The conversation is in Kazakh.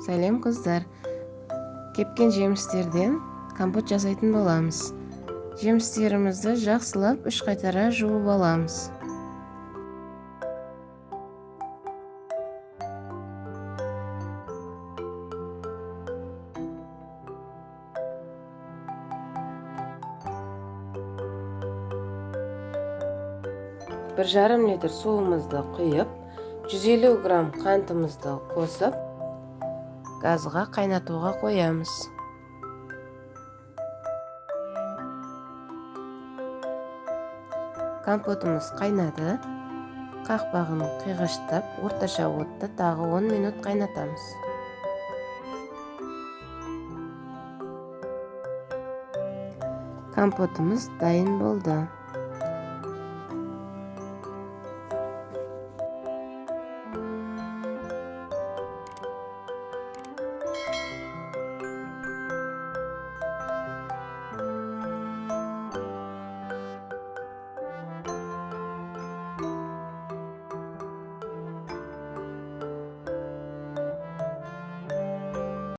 Сәлем қыздар. Кепкен жемістерден компот жасайтын боламыз. Жемістерімізді жақсылап 3 қайтара жуып аламыз. Bir жарым литр суымызды құйып, 150 грамм қантымызды қосып, газға қайнатуға қоямыз. Компотымыз қайнады. Қақпағын қиғаштап, орташа отта тағы 10 минут қайнатамыз. Компотымыз дайын болды.